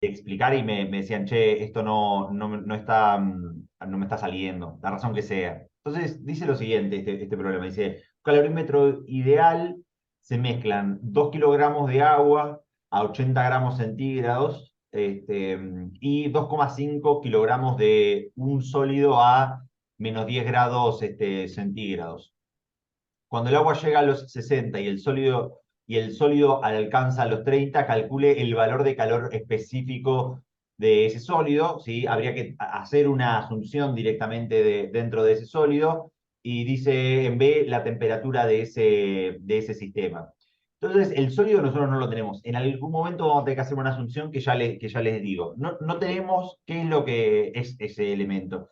explicar y me decían, che, esto no está, no me está saliendo, la razón que sea. Entonces dice lo siguiente, este problema, dice, calorímetro ideal, se mezclan 2 kilogramos de agua a 80 gramos centígrados y 2,5 kilogramos de un sólido a menos 10 grados centígrados. Cuando el agua llega a los 60 y el sólido alcanza los 30, calcule el valor de calor específico de ese sólido, ¿sí? Habría que hacer una asunción directamente dentro de ese sólido y dice en B la temperatura de ese sistema. Entonces, el sólido nosotros no lo tenemos. En algún momento vamos a tener que hacer una asunción que ya les digo. No tenemos qué es lo que es ese elemento.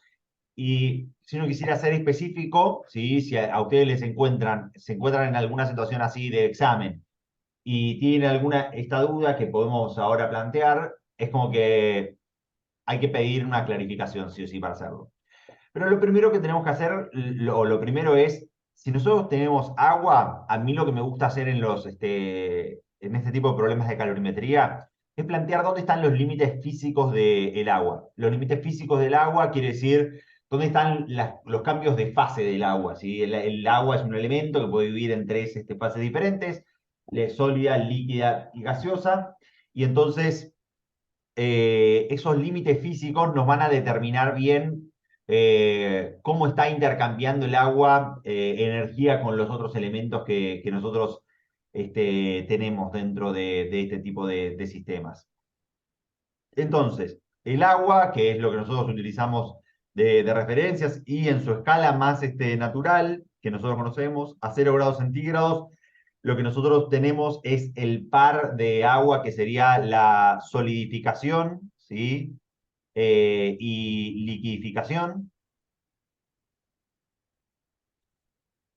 Y si uno quisiera ser específico, ¿sí? Si a ustedes se encuentran en alguna situación así de examen y tienen esta duda que podemos ahora plantear, es como que hay que pedir una clarificación, sí o sí, para hacerlo. Pero lo primero que tenemos que hacer, lo primero es, si nosotros tenemos agua, a mí lo que me gusta hacer en este tipo de problemas de calorimetría es plantear dónde están los límites físicos del agua. Los límites físicos del agua quiere decir dónde están los cambios de fase del agua. ¿Sí? El agua es un elemento que puede vivir en tres fases diferentes, sólida, líquida y gaseosa. Y entonces esos límites físicos nos van a determinar bien cómo está intercambiando el agua energía con los otros elementos que nosotros tenemos dentro de este tipo de sistemas. Entonces, el agua, que es lo que nosotros utilizamos de referencias y en su escala más natural, que nosotros conocemos, a 0 grados centígrados, lo que nosotros tenemos es el par de agua, que sería la solidificación, ¿sí? Y liquidificación.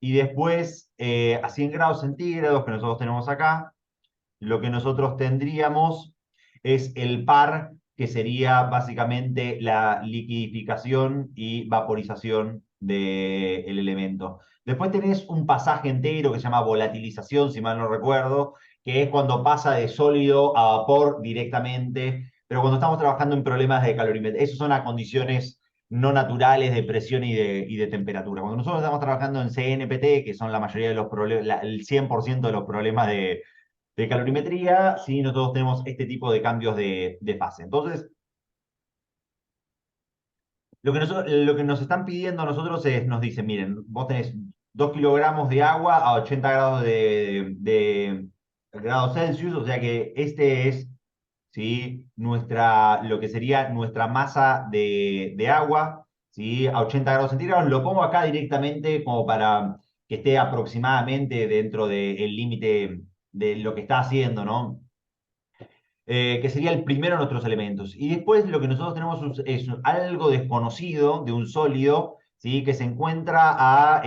Y después, a 100 grados centígrados, que nosotros tenemos acá, lo que nosotros tendríamos es el par, que sería básicamente la liquidificación y vaporización del elemento. Después tenés un pasaje entero que se llama volatilización, si mal no recuerdo, que es cuando pasa de sólido a vapor directamente, pero cuando estamos trabajando en problemas de calorimetría, esas son las condiciones no naturales de presión y de temperatura. Cuando nosotros estamos trabajando en CNPT, que son la mayoría de los problemas, el 100% de los problemas de calorimetría, si nosotros tenemos este tipo de cambios de fase. Entonces, lo que nos están pidiendo a nosotros nos dicen, miren, vos tenés 2 kilogramos de agua a 80 grados de grados Celsius, o sea que este es, ¿sí? Lo que sería nuestra masa de agua, ¿sí? A 80 grados centígrados. Lo pongo acá directamente como para que esté aproximadamente dentro del límite de lo que está haciendo, ¿no? Que sería el primero de nuestros elementos. Y después lo que nosotros tenemos es algo desconocido de un sólido, ¿sí? Que se encuentra a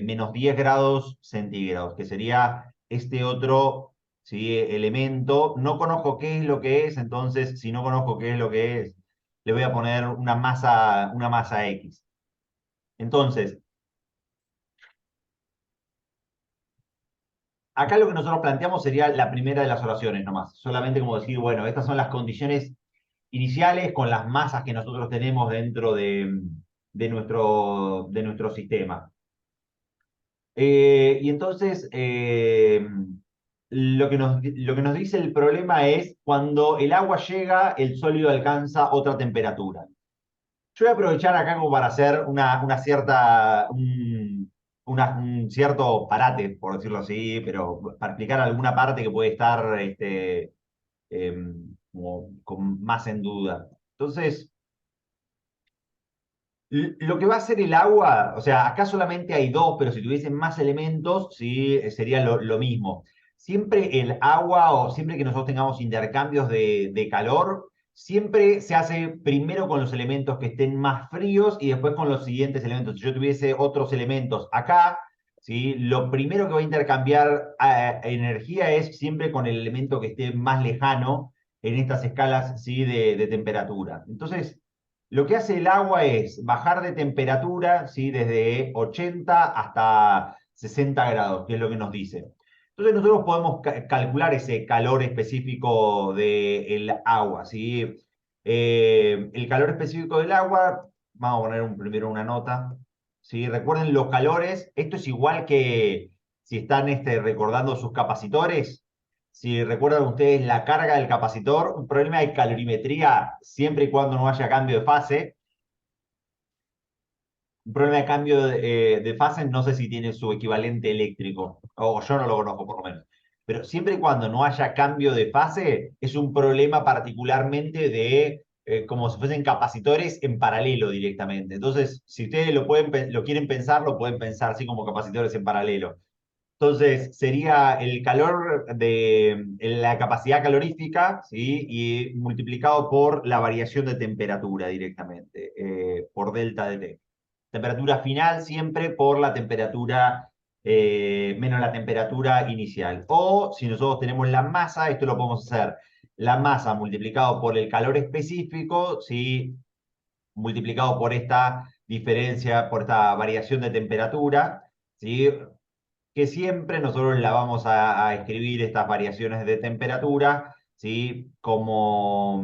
menos 10 grados centígrados, que sería este otro, ¿sí? Elemento. No conozco qué es lo que es, entonces si no conozco qué es lo que es, le voy a poner una masa X. Entonces, acá lo que nosotros planteamos sería la primera de las oraciones nomás, solamente como decir, bueno, estas son las condiciones iniciales con las masas que nosotros tenemos dentro de nuestro sistema. Y entonces, lo que nos dice el problema es cuando el agua llega, el sólido alcanza otra temperatura. Yo voy a aprovechar acá como para hacer un cierto parate, por decirlo así, pero para explicar alguna parte que puede estar como con más en duda. Entonces, lo que va a ser el agua, o sea, acá solamente hay dos, pero si tuviesen más elementos, sí, sería lo mismo. Siempre el agua o siempre que nosotros tengamos intercambios de calor, siempre se hace primero con los elementos que estén más fríos y después con los siguientes elementos. Si yo tuviese otros elementos acá, ¿sí? Lo primero que va a intercambiar energía es siempre con el elemento que esté más lejano en estas escalas, ¿sí? de temperatura. Entonces, lo que hace el agua es bajar de temperatura, ¿sí? Desde 80 hasta 60 grados, que es lo que nos dice. Entonces nosotros podemos calcular ese calor específico del agua, ¿sí? El calor específico del agua, vamos a poner primero una nota, ¿sí? Recuerden los calores, esto es igual que si están recordando sus capacitores, si recuerdan ustedes la carga del capacitor, un problema de calorimetría siempre y cuando no haya cambio de fase. Un problema de cambio de fase, no sé si tiene su equivalente eléctrico, o yo no lo conozco por lo menos. Pero siempre y cuando no haya cambio de fase, es un problema particularmente de como si fuesen capacitores en paralelo directamente. Entonces, si ustedes lo quieren pensar, lo pueden pensar así como capacitores en paralelo. Entonces, sería el calor de la capacidad calorífica, ¿sí? Y multiplicado por la variación de temperatura directamente, por delta de T. Temperatura final siempre por la temperatura menos la temperatura inicial. O si nosotros tenemos la masa, esto lo podemos hacer la masa multiplicado por el calor específico, ¿sí? Multiplicado por esta diferencia, por esta variación de temperatura, ¿sí? Que siempre nosotros la vamos a escribir estas variaciones de temperatura, ¿sí? Como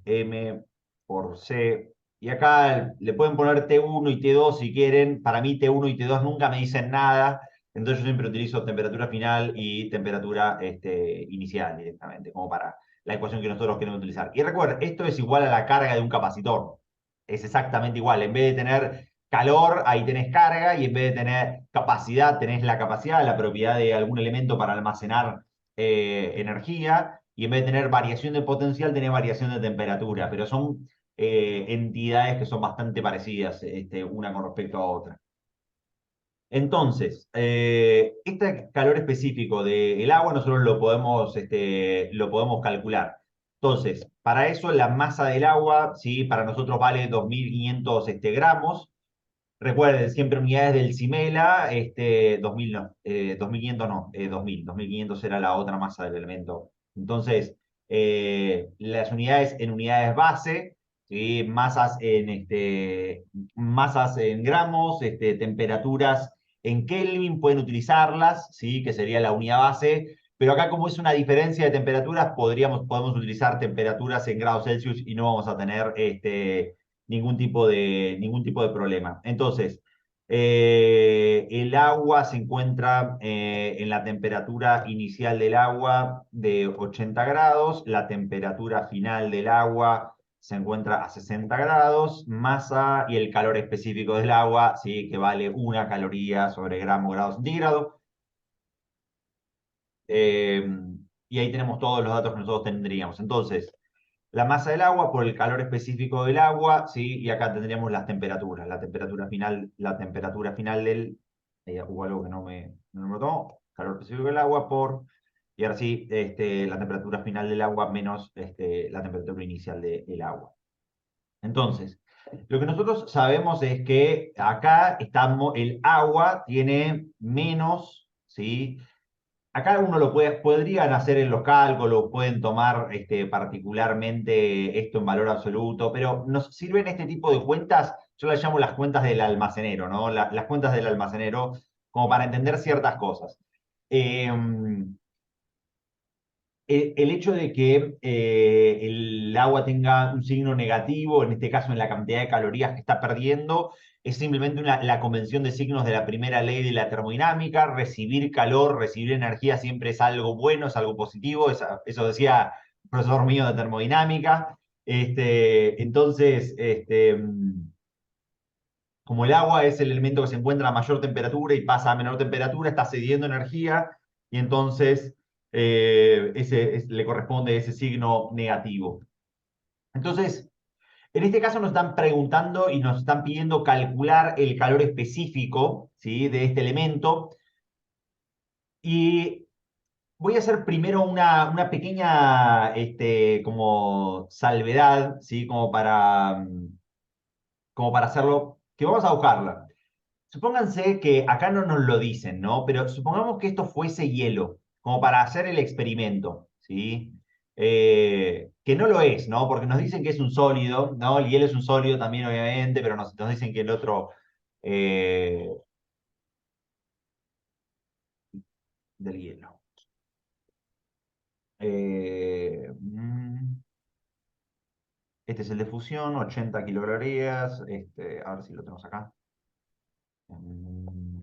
M por C. Y acá le pueden poner T1 y T2 si quieren. Para mí T1 y T2 nunca me dicen nada. Entonces yo siempre utilizo temperatura final y temperatura inicial directamente, como para la ecuación que nosotros queremos utilizar. Y recuerden, esto es igual a la carga de un capacitor. Es exactamente igual. En vez de tener calor, ahí tenés carga, y en vez de tener capacidad, tenés la capacidad, la propiedad de algún elemento para almacenar energía, y en vez de tener variación de potencial, tenés variación de temperatura, pero son entidades que son bastante parecidas una con respecto a otra. Entonces, este calor específico del agua nosotros lo podemos calcular. Entonces, para eso la masa del agua, ¿sí? Para nosotros vale 2.500 gramos. Recuerden, siempre unidades del Cimela, 2000 no, 2500 no, 2500 era la otra masa del elemento. Entonces, las unidades en unidades base, ¿sí? Masas en gramos, temperaturas en Kelvin, pueden utilizarlas, ¿sí? Que sería la unidad base. Pero acá, como es una diferencia de temperaturas, podemos utilizar temperaturas en grados Celsius y no vamos a tener ningún tipo de problema. Entonces, el agua se encuentra en la temperatura inicial del agua de 80 grados, la temperatura final del agua se encuentra a 60 grados, masa y el calor específico del agua, ¿sí? Que vale 1 caloría sobre grado centígrado. Eh, y ahí tenemos todos los datos que nosotros tendríamos. Entonces, la masa del agua por el calor específico del agua, ¿sí? Y acá tendríamos las temperaturas, la temperatura final hubo algo que no me lo tomó, calor específico del agua y ahora sí, la temperatura final del agua menos la temperatura inicial del agua. Entonces, lo que nosotros sabemos es que acá el agua tiene menos, ¿sí? Acá uno podrían hacer en los cálculos, pueden tomar particularmente esto en valor absoluto, pero nos sirven este tipo de cuentas, yo las llamo las cuentas del almacenero, ¿no? Las cuentas del almacenero, como para entender ciertas cosas. Eh, el hecho de que el agua tenga un signo negativo, en este caso en la cantidad de calorías que está perdiendo, es simplemente la convención de signos de la primera ley de la termodinámica. Recibir calor, recibir energía siempre es algo bueno, es algo positivo, eso decía un profesor mío de termodinámica. Entonces, como el agua es el elemento que se encuentra a mayor temperatura y pasa a menor temperatura, está cediendo energía y entonces le corresponde ese signo negativo. Entonces, en este caso nos están preguntando y nos están pidiendo calcular el calor específico, ¿sí? De este elemento. Y voy a hacer primero una pequeña como salvedad, ¿sí? Como para hacerlo, que vamos a buscarla. Supónganse que acá no nos lo dicen, ¿no? Pero supongamos que esto fuese hielo, como para hacer el experimento, ¿sí? Que no lo es, ¿no? Porque nos dicen que es un sólido, ¿no? El hielo es un sólido también, obviamente, pero nos dicen que el otro eh, del hielo. Este es el de fusión, 80 kilocalorías. A ver si lo tenemos acá. Mm,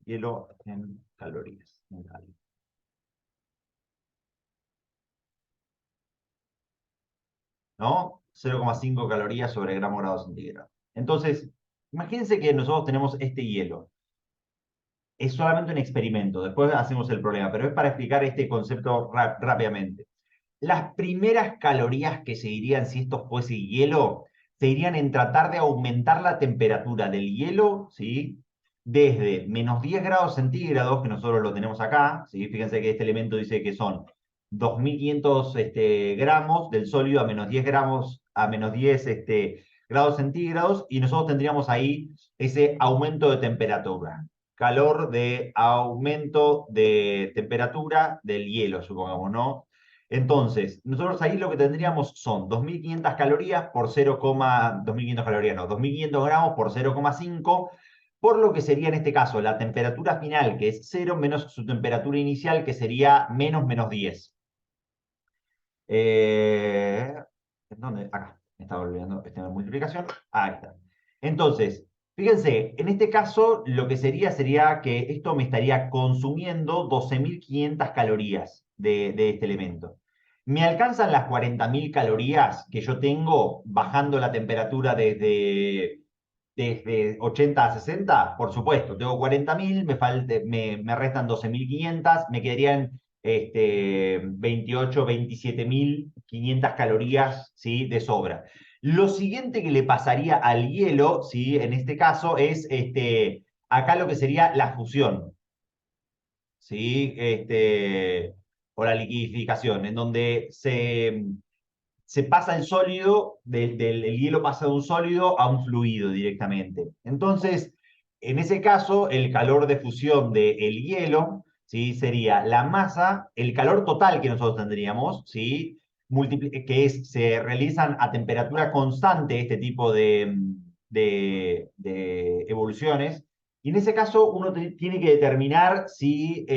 Hielo en calorías. ¿No? 0,5 calorías sobre gramo grado centígrado. Entonces, imagínense que nosotros tenemos este hielo. Es solamente un experimento, después hacemos el problema, pero es para explicar este concepto rápidamente. Las primeras calorías que se irían si esto fuese hielo, se irían en tratar de aumentar la temperatura del hielo, ¿sí? Desde menos 10 grados centígrados, que nosotros lo tenemos acá, ¿sí? Fíjense que este elemento dice que son 2.500 gramos del sólido a menos 10 gramos, a menos 10 grados centígrados, y nosotros tendríamos ahí ese aumento de temperatura. Calor de aumento de temperatura del hielo, supongamos, ¿no? Entonces, nosotros ahí lo que tendríamos son 2.500 calorías por 0, 2.500 calorías, no, 2.500 gramos por 0,5, por lo que sería en este caso la temperatura final, que es 0, menos su temperatura inicial, que sería menos 10. Eh, ¿Dónde? Acá. Me estaba olvidando esta multiplicación. Ahí está. Entonces, fíjense, en este caso lo que sería que esto me estaría consumiendo 12.500 calorías de este elemento. ¿Me alcanzan las 40.000 calorías que yo tengo bajando la temperatura desde 80 a 60? Por supuesto, tengo 40.000, me restan 12.500, me quedarían 28, 27.500 calorías, ¿sí? De sobra. Lo siguiente que le pasaría al hielo, ¿sí? En este caso es acá lo que sería la fusión, ¿sí? O la liquidificación, en donde se pasa el sólido, el hielo pasa de un sólido a un fluido directamente. Entonces, en ese caso, el calor de fusión del hielo, ¿sí? Sería la masa, el calor total que nosotros tendríamos, ¿sí? Se realizan a temperatura constante este tipo de evoluciones. Y en ese caso, uno tiene que determinar si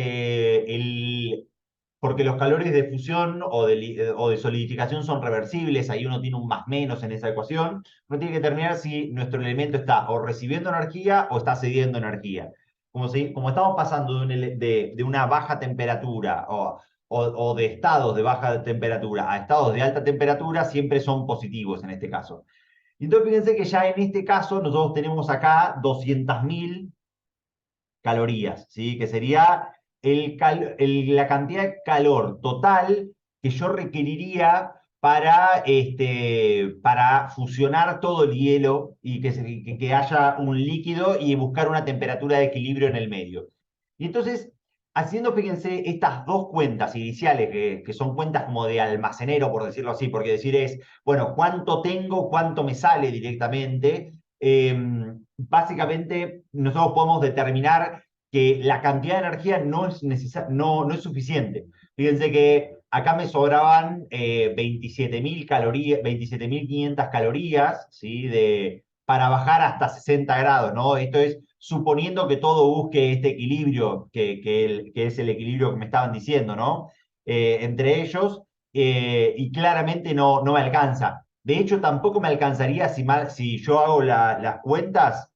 porque los calores de fusión o de solidificación son reversibles, ahí uno tiene un más menos en esa ecuación, uno tiene que determinar si nuestro elemento está o recibiendo energía o está cediendo energía. Como estamos pasando de una baja temperatura o de estados de baja temperatura a estados de alta temperatura, siempre son positivos en este caso. Y entonces fíjense que ya en este caso nosotros tenemos acá 200.000 calorías, ¿sí? Que sería la cantidad de calor total que yo requeriría para fusionar todo el hielo y que haya un líquido y buscar una temperatura de equilibrio en el medio. Y entonces, haciendo, fíjense, estas dos cuentas iniciales, que son cuentas como de almacenero, por decirlo así, porque decir es, bueno, ¿cuánto tengo? ¿Cuánto me sale directamente? Básicamente nosotros podemos determinar que la cantidad de energía no es suficiente. Fíjense que acá me sobraban 27.000 calorías, 27.500 calorías, ¿sí? Para bajar hasta 60 grados, ¿no? Esto es suponiendo que todo busque este equilibrio, que es el equilibrio que me estaban diciendo, ¿no? Entre ellos, y claramente no me alcanza. De hecho, tampoco me alcanzaría si yo hago las cuentas,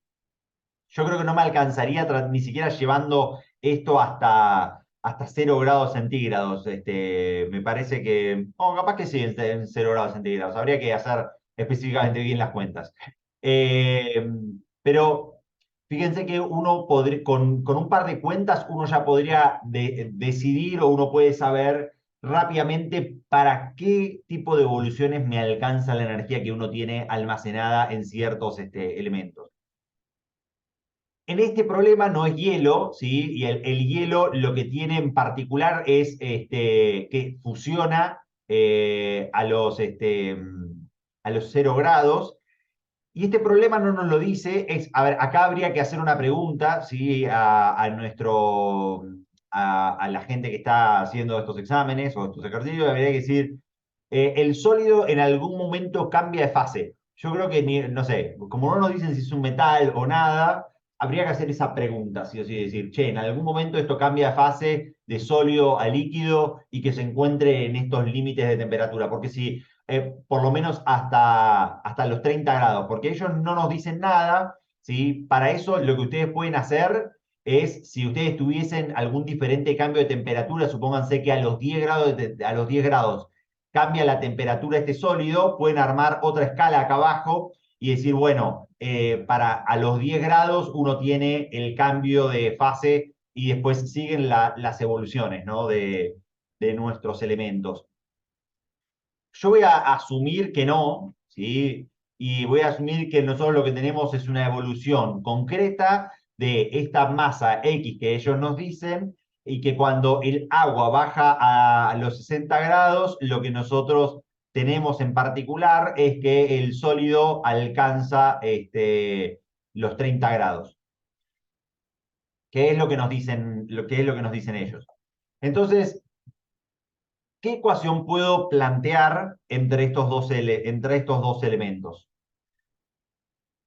yo creo que no me alcanzaría ni siquiera llevando esto hasta 0 grados centígrados. Me parece que, oh, capaz que sí, en 0 grados centígrados. Habría que hacer específicamente bien las cuentas. Eh, pero fíjense que uno podría, con un par de cuentas, uno ya podría decidir o uno puede saber rápidamente para qué tipo de evoluciones me alcanza la energía que uno tiene almacenada en ciertos elementos. En este problema no es hielo, ¿sí? Y el hielo lo que tiene en particular es que fusiona a los 0 grados. Y este problema no nos lo dice. A ver, acá habría que hacer una pregunta, ¿sí? A la gente que está haciendo estos exámenes o estos ejercicios, habría que decir, el sólido en algún momento cambia de fase. Yo creo que, no sé, como no nos dicen si es un metal o nada, habría que hacer esa pregunta, sí o sí, decir, che, en algún momento esto cambia de fase de sólido a líquido y que se encuentre en estos límites de temperatura, porque si, por lo menos hasta los 30 grados, porque ellos no nos dicen nada, ¿sí? Para eso lo que ustedes pueden hacer es, si ustedes tuviesen algún diferente cambio de temperatura, supónganse que a los 10 grados, a los 10 grados cambia la temperatura de este sólido, pueden armar otra escala acá abajo y decir, bueno, para a los 10 grados uno tiene el cambio de fase y después siguen las evoluciones, ¿no? de nuestros elementos. Yo voy a asumir que no, ¿sí? Y voy a asumir que nosotros lo que tenemos es una evolución concreta de esta masa X que ellos nos dicen y que cuando el agua baja a los 60 grados, lo que nosotros tenemos en particular es que el sólido alcanza los 30 grados. ¿Qué es lo que nos dicen, qué es lo que nos dicen ellos? Entonces, ¿qué ecuación puedo plantear entre estos dos elementos?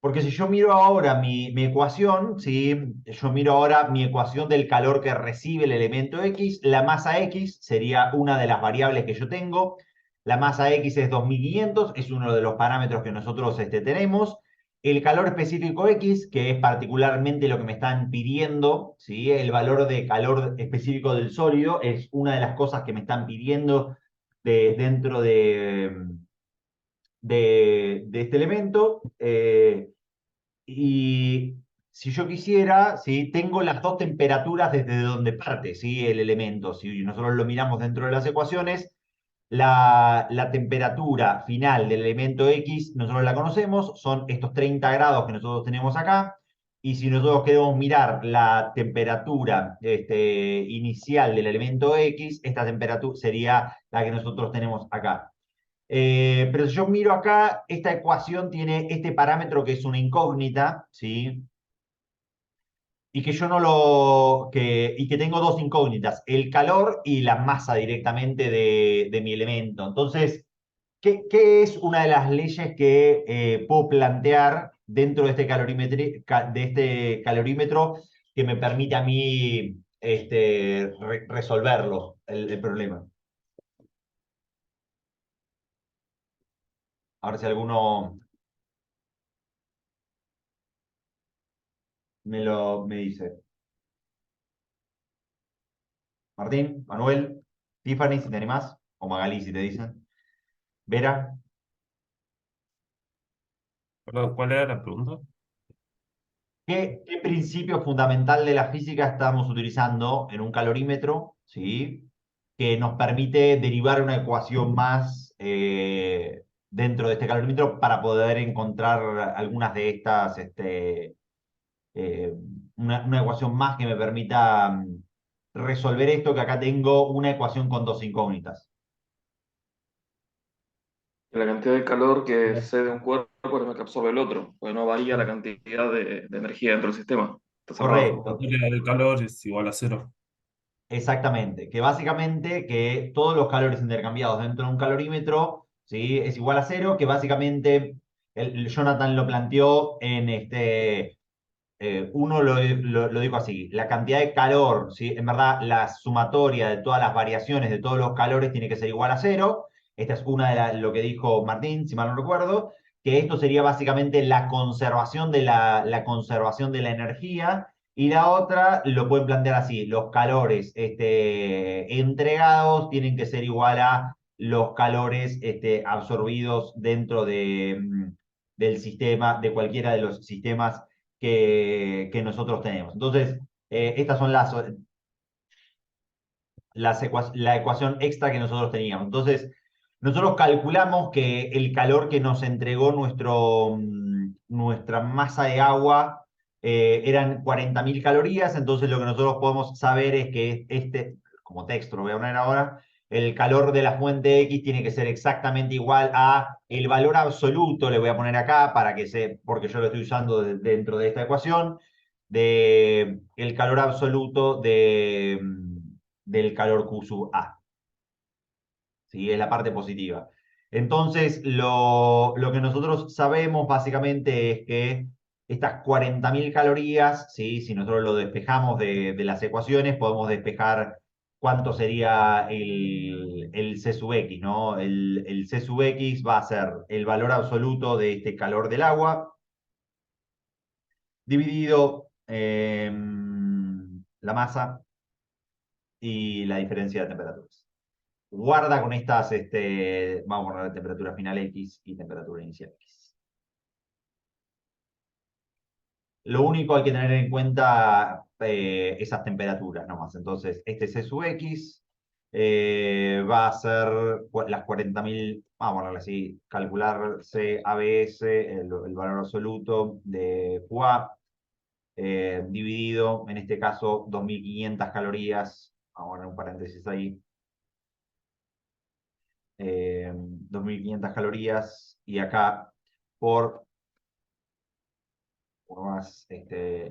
Porque si yo miro ahora mi ecuación, ¿sí? Yo miro ahora mi ecuación del calor que recibe el elemento X, la masa X sería una de las variables que yo tengo, la masa X es 2500, es uno de los parámetros que nosotros tenemos, el calor específico X, que es particularmente lo que me están pidiendo, ¿sí? El valor de calor específico del sólido es una de las cosas que me están pidiendo dentro de este elemento. Y si yo quisiera, ¿sí? Tengo las dos temperaturas desde donde parte, ¿sí? El elemento. Si nosotros lo miramos dentro de las ecuaciones, la temperatura final del elemento X, nosotros la conocemos, son estos 30 grados que nosotros tenemos acá. Y si nosotros queremos mirar la temperatura inicial del elemento X, esta temperatura sería la que nosotros tenemos acá. Pero si yo miro acá, esta ecuación tiene este parámetro que es una incógnita, ¿sí? Y que yo no lo. Y que tengo dos incógnitas, el calor y la masa directamente de mi elemento. Entonces, ¿qué es una de las leyes que puedo plantear dentro de de este calorímetro que me permite a mí resolverlo, el problema? A ver si alguno me dice. Martín, Manuel, Tiffany, si te animás, o Magali, si te dicen. Vera, Perdón, ¿cuál era la pregunta? ¿qué principio fundamental de la física estamos utilizando en un calorímetro, ¿sí? Que nos permite derivar una ecuación más dentro de este calorímetro para poder encontrar algunas de estas, eh, una ecuación más que me permita resolver esto, que acá tengo una ecuación con dos incógnitas. La cantidad de calor que cede un cuerpo es lo que absorbe el otro, porque no varía la cantidad de energía dentro del sistema. Está cerrado. La Correcto. teoría del calor es igual a cero. Exactamente, que básicamente que todos los calores intercambiados dentro de un calorímetro, ¿sí? Es igual a cero, que básicamente Jonathan lo planteó en uno lo dijo así, la cantidad de calor, ¿sí? En verdad la sumatoria de todas las variaciones de todos los calores tiene que ser igual a cero. Esta es una de lo que dijo Martín, si mal no recuerdo, que esto sería básicamente la conservación la conservación de la energía. Y la otra lo pueden plantear así, los calores entregados tienen que ser igual a los calores absorbidos dentro del sistema, de cualquiera de los sistemas que nosotros tenemos. Entonces, estas son la ecuación extra que nosotros teníamos. Entonces, nosotros calculamos que el calor que nos entregó nuestra masa de agua eran 40.000 calorías, entonces lo que nosotros podemos saber es que como texto lo voy a poner ahora, el calor de la fuente X tiene que ser exactamente igual a el valor absoluto, le voy a poner acá para que porque yo lo estoy usando dentro de esta ecuación, de el calor absoluto del calor Q sub A. ¿Sí? Es la parte positiva. Entonces, lo que nosotros sabemos básicamente es que Estas 40.000 calorías, ¿sí? Si nosotros lo despejamos de las ecuaciones, podemos despejar cuánto sería el C sub X, ¿no? El C sub X va a ser el valor absoluto de este calor del agua dividido la masa y la diferencia de temperaturas. Guarda con estas, vamos a poner temperatura final X y temperatura inicial X. Lo único hay que tener en cuenta esas temperaturas nomás. Entonces, este C sub X va a ser las 40.000, vamos a ponerle así, calcular CABS, el valor absoluto de QA, dividido, en este caso, 2.500 calorías, vamos a poner un paréntesis ahí, 2.500 calorías, y acá por más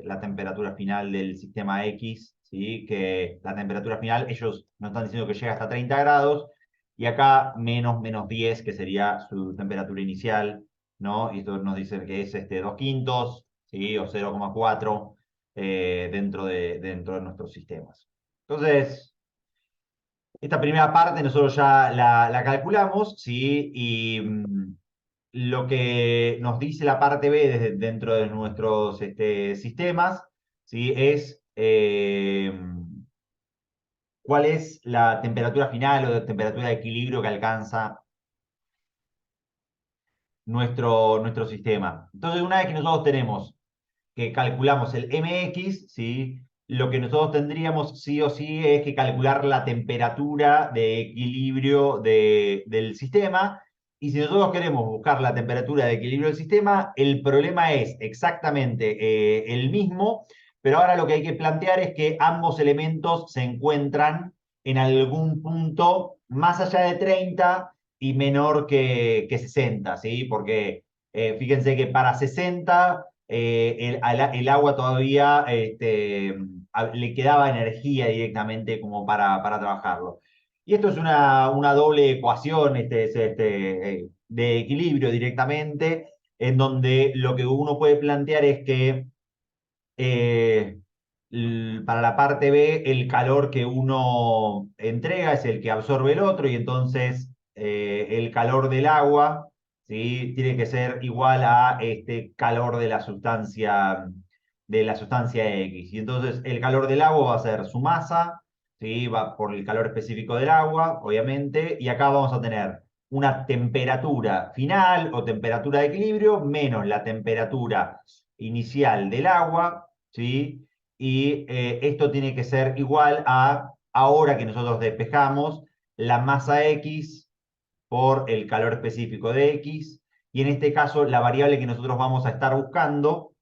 la temperatura final del sistema X, ¿sí? Que la temperatura final, ellos nos están diciendo que llega hasta 30 grados, y acá menos 10, que sería su temperatura inicial, ¿no? Y esto nos dice que es 2 quintos, ¿sí? O 0,4 dentro de nuestros sistemas. Entonces, esta primera parte nosotros ya la calculamos, ¿sí? Y lo que nos dice la parte B dentro de nuestros sistemas, ¿sí? Es cuál es la temperatura final o la temperatura de equilibrio que alcanza nuestro sistema. Entonces, una vez que nosotros tenemos que calculamos el MX, ¿sí? Lo que nosotros tendríamos sí o sí es que calcular la temperatura de equilibrio del sistema. Y si nosotros queremos buscar la temperatura de equilibrio del sistema, el problema es exactamente el mismo, pero ahora lo que hay que plantear es que ambos elementos se encuentran en algún punto más allá de 30 y menor que 60, ¿sí? Porque fíjense que para 60 el agua todavía le quedaba energía directamente como para trabajarlo. Y esto es una doble ecuación de equilibrio directamente, en donde lo que uno puede plantear es que eh, para la parte B, el calor que uno entrega es el que absorbe el otro, y entonces el calor del agua, ¿sí? Tiene que ser igual a este calor de la sustancia X. Y entonces el calor del agua va a ser su masa, ¿sí? Va por el calor específico del agua, obviamente, y acá vamos a tener una temperatura final o temperatura de equilibrio menos la temperatura inicial del agua, ¿sí? Y esto tiene que ser igual a, ahora que nosotros despejamos, la masa X por el calor específico de X. Y en este caso, la variable que nosotros vamos a estar buscando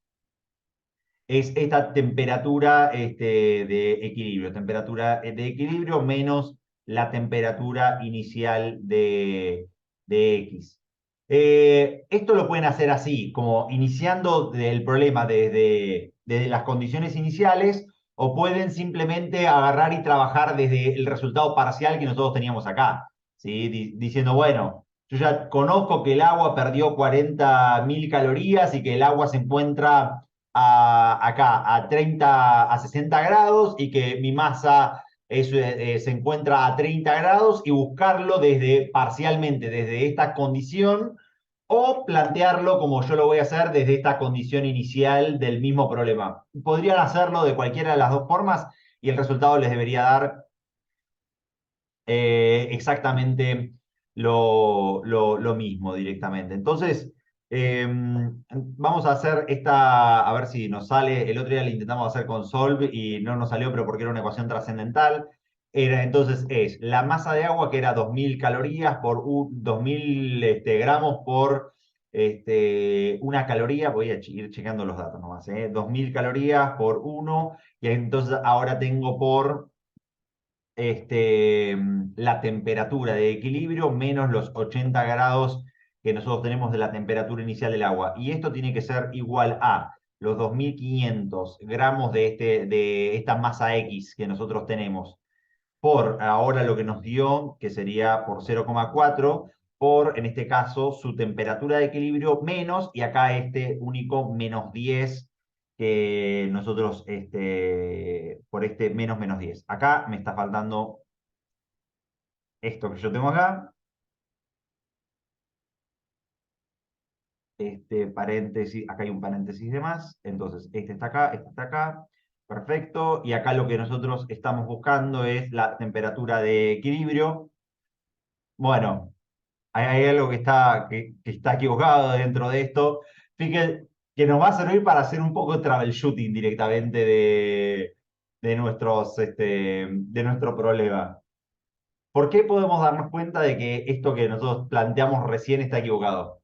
es esta temperatura de equilibrio. Temperatura de equilibrio menos la temperatura inicial de X. Esto lo pueden hacer así, como iniciando el problema desde las condiciones iniciales, o pueden simplemente agarrar y trabajar desde el resultado parcial que nosotros teníamos acá, ¿sí? Diciendo, bueno, yo ya conozco que el agua perdió 40.000 calorías y que el agua se encuentra acá a 60 grados, y que mi masa se encuentra a 30 grados, y buscarlo parcialmente desde esta condición, o plantearlo como yo lo voy a hacer desde esta condición inicial del mismo problema. Podrían hacerlo de cualquiera de las dos formas y el resultado les debería dar exactamente lo mismo directamente. Entonces, vamos a hacer a ver si nos sale. El otro día le intentamos hacer con Solve y no nos salió, pero porque era una ecuación trascendental. Entonces es la masa de agua, que era 2.000 calorías por 2.000 gramos por una caloría. Voy a ir checando los datos nomás. 2.000 calorías por 1, y entonces ahora tengo por la temperatura de equilibrio menos los 80 grados que nosotros tenemos de la temperatura inicial del agua. Y esto tiene que ser igual a los 2.500 gramos de esta masa X que nosotros tenemos por ahora lo que nos dio, que sería por 0,4, por, en este caso, su temperatura de equilibrio menos, y acá este único -10 que nosotros, por este -10. Acá me está faltando esto que yo tengo acá, este paréntesis, acá hay un paréntesis de más, entonces este está acá, perfecto, y acá lo que nosotros estamos buscando es la temperatura de equilibrio. Bueno, hay algo que está equivocado dentro de esto. Fíjense que nos va a servir para hacer un poco de troubleshooting directamente de nuestro problema. ¿Por qué podemos darnos cuenta de que esto que nosotros planteamos recién está equivocado?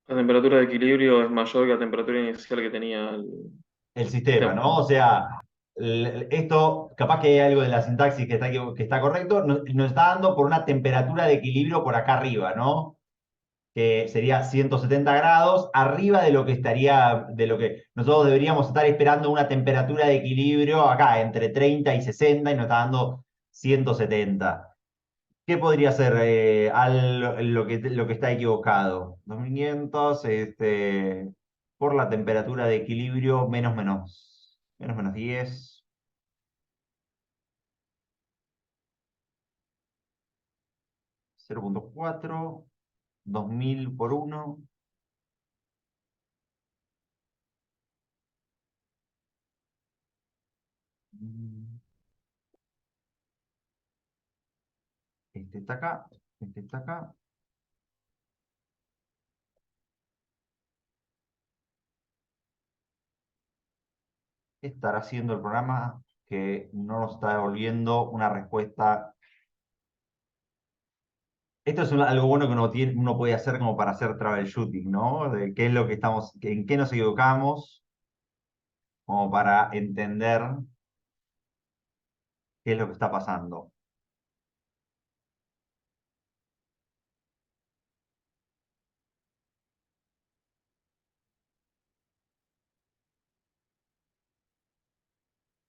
La temperatura de equilibrio es mayor que la temperatura inicial que tenía el El sistema, sistema. ¿no? O sea, esto, capaz que hay algo de la sintaxis que está correcto, nos está dando por una temperatura de equilibrio por acá arriba, ¿no? Que sería 170 grados, arriba de lo que estaría, de lo que nosotros deberíamos estar esperando una temperatura de equilibrio acá, entre 30 y 60, y nos está dando 170. ¿Qué podría ser lo que está equivocado? 2500, por la temperatura de equilibrio menos 10, 0,4, 2000 por 1. Este está acá, este está acá. ¿Qué estará haciendo el programa que no nos está devolviendo una respuesta? Esto es algo bueno que uno puede hacer como para hacer troubleshooting, ¿no? De qué es lo que en qué nos equivocamos, como para entender qué es lo que está pasando.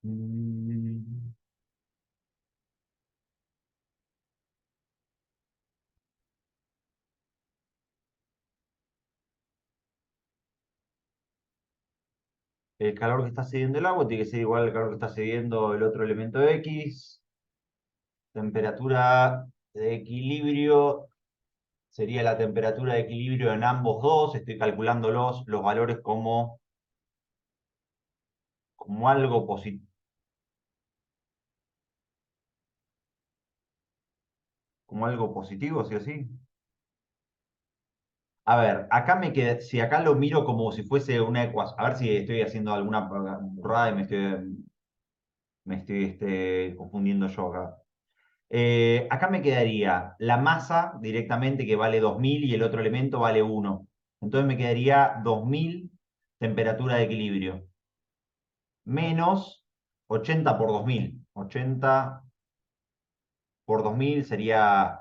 Mm, El calor que está cediendo el agua tiene que ser igual al calor que está cediendo el otro elemento X. Temperatura de equilibrio sería la temperatura de equilibrio en ambos dos. Estoy calculando los valores como algo positivo. Como algo positivo, sí o sí. A ver, acá si acá lo miro como si fuese una ecuación, a ver si estoy haciendo alguna burrada y me estoy confundiendo yo acá. Acá me quedaría la masa directamente que vale 2000 y el otro elemento vale 1. Entonces me quedaría 2000 temperatura de equilibrio menos 80 por 2000. 80 por 2000 sería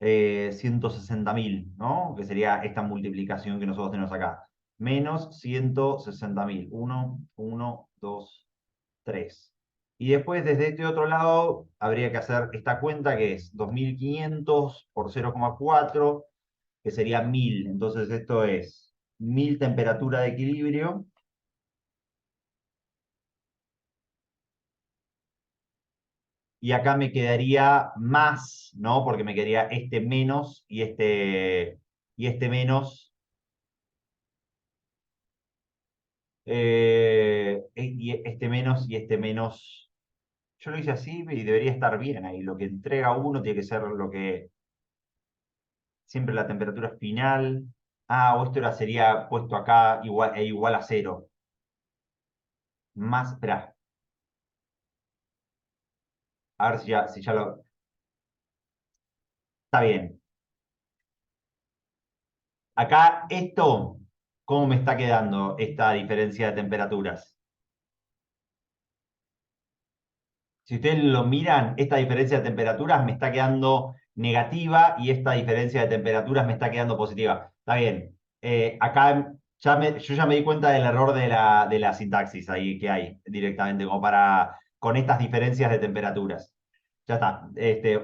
160.000, ¿no? Que sería esta multiplicación que nosotros tenemos acá. Menos 160.000. 1, 1, 2, 3. Y después, desde este otro lado, habría que hacer esta cuenta que es 2500 por 0,4, que sería 1000. Entonces, esto es 1000 temperatura de equilibrio. Y acá me quedaría más, ¿no? Porque me quedaría este menos y este menos. Y este menos y este menos. Yo lo hice así y debería estar bien ahí. Lo que entrega uno tiene que ser lo que. Siempre la temperatura final. Ah, o esto sería puesto acá igual a cero. Más, espera, a ver si ya lo. Está bien. Acá esto, ¿cómo me está quedando esta diferencia de temperaturas? Si ustedes lo miran, esta diferencia de temperaturas me está quedando negativa y esta diferencia de temperaturas me está quedando positiva. Está bien. Acá yo ya me di cuenta del error de la sintaxis ahí que hay directamente, como para con estas diferencias de temperaturas. Ya está.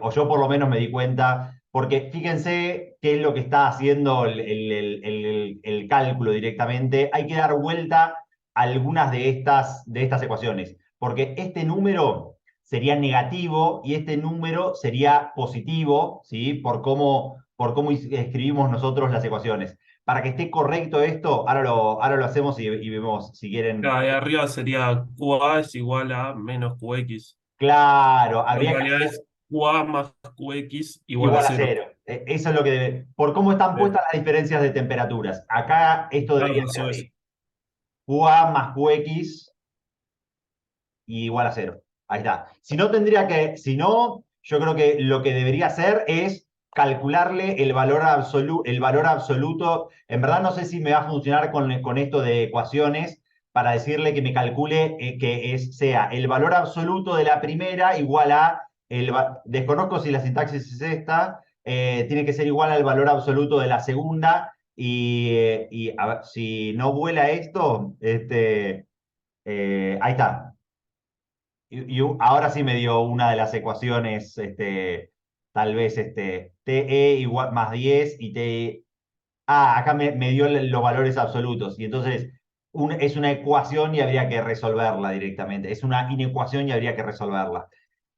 O yo por lo menos me di cuenta, porque fíjense qué es lo que está haciendo el cálculo directamente. Hay que dar vuelta a algunas de estas ecuaciones, porque este número sería negativo y este número sería positivo, ¿sí? Por cómo escribimos nosotros las ecuaciones. Para que esté correcto esto, ahora lo hacemos y vemos si quieren. Ahí arriba sería QA es igual a menos QX. Claro, Pero en habría que realidad hacer es QA más QX igual a igual a cero. cero. Eso es lo que debe. Por cómo están Bien. puestas las diferencias de temperaturas. Acá esto Ah, debería ser pasó eso. así. QA más QX igual a cero. Ahí está. Si no, yo creo que lo que debería hacer es calcularle el valor absoluto. En verdad no sé si me va a funcionar con esto de ecuaciones para decirle que me calcule sea el valor absoluto de la primera igual a desconozco si la sintaxis es esta, tiene que ser igual al valor absoluto de la segunda y a ver, si no vuela esto, ahí está. Ahora sí me dio una de las ecuaciones, tal vez TE igual más 10 y TE. Ah, acá me dio los valores absolutos. Y entonces es una ecuación y habría que resolverla directamente. Es una inecuación y habría que resolverla.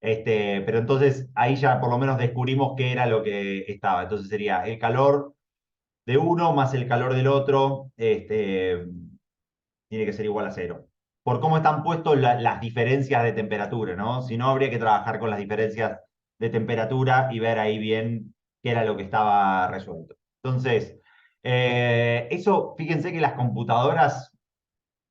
Pero entonces ahí ya por lo menos descubrimos qué era lo que estaba. Entonces sería el calor de uno más el calor del otro. Tiene que ser igual a cero. Por cómo están puestos las diferencias de temperatura, ¿no? Si no, habría que trabajar con las diferencias de temperatura y ver ahí bien qué era lo que estaba resuelto. Entonces, eso, fíjense que las computadoras,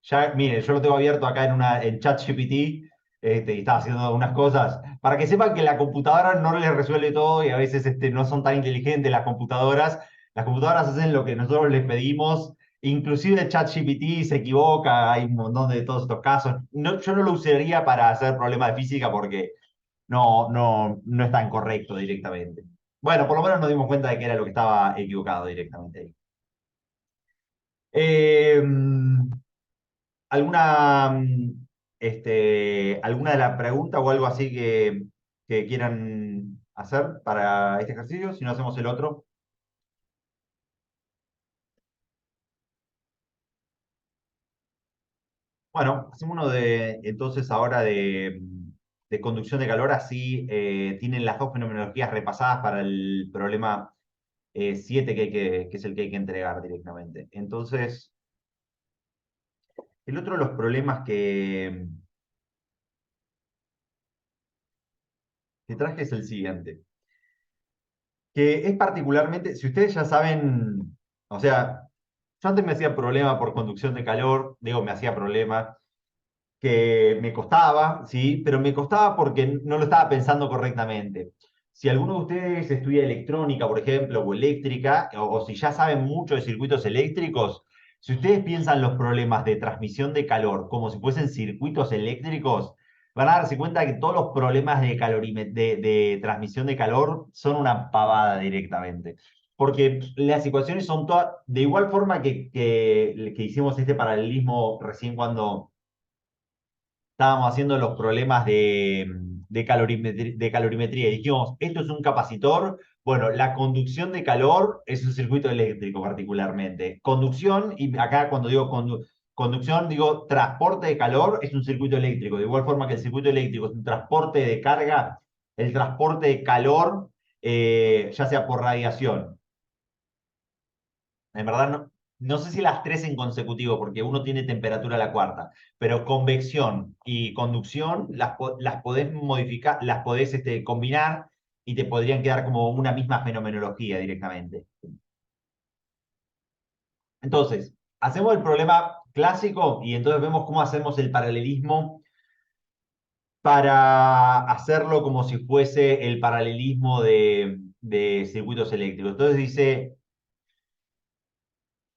ya, miren, yo lo tengo abierto acá en ChatGPT, y estaba haciendo unas cosas, para que sepan que la computadora no les resuelve todo y a veces no son tan inteligentes las computadoras hacen lo que nosotros les pedimos, inclusive ChatGPT se equivoca, hay un montón de todos estos casos. No, yo no lo usaría para hacer problemas de física porque no es tan correcto directamente. Bueno, por lo menos nos dimos cuenta de que era lo que estaba equivocado directamente ahí. Eh, ¿Alguna, alguna de las preguntas o algo así que quieran hacer para este ejercicio? Si no hacemos el otro. Bueno, hacemos uno entonces ahora de conducción de calor, así tienen las dos fenomenologías repasadas para el problema 7 que es el que hay que entregar directamente. Entonces, el otro de los problemas que traje es el siguiente, que es particularmente, si ustedes ya saben, o sea, yo antes me hacía problema por conducción de calor, digo, me hacía problema, que me costaba, ¿sí? Pero me costaba porque no lo estaba pensando correctamente. Si alguno de ustedes estudia electrónica, por ejemplo, o eléctrica, o si ya saben mucho de circuitos eléctricos, si ustedes piensan los problemas de transmisión de calor como si fuesen circuitos eléctricos, van a darse cuenta que todos los problemas de transmisión de calor son una pavada directamente. Porque las ecuaciones son todas, de igual forma que hicimos este paralelismo recién cuando estábamos haciendo los problemas de calorimetría y dijimos, esto es un capacitor. Bueno, la conducción de calor es un circuito eléctrico particularmente. Conducción, y acá cuando digo conducción, digo transporte de calor es un circuito eléctrico. De igual forma que el circuito eléctrico es un transporte de carga, el transporte de calor, ya sea por radiación. En verdad, no sé si las tres en consecutivo, porque uno tiene temperatura a la cuarta, pero convección y conducción las podés modificar, las podés combinar y te podrían quedar como una misma fenomenología directamente. Entonces, hacemos el problema clásico y entonces vemos cómo hacemos el paralelismo para hacerlo como si fuese el paralelismo de circuitos eléctricos. Entonces dice,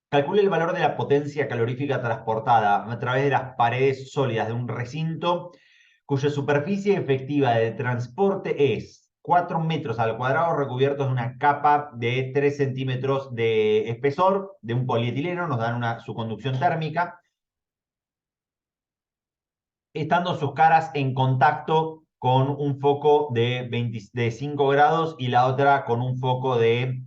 calcule el valor de la potencia calorífica transportada a través de las paredes sólidas de un recinto cuya superficie efectiva de transporte es 4 metros al cuadrado recubiertos de una capa de 3 centímetros de espesor de un polietileno, nos dan su conducción térmica. estando sus caras en contacto con un foco de 5 grados y la otra con un foco de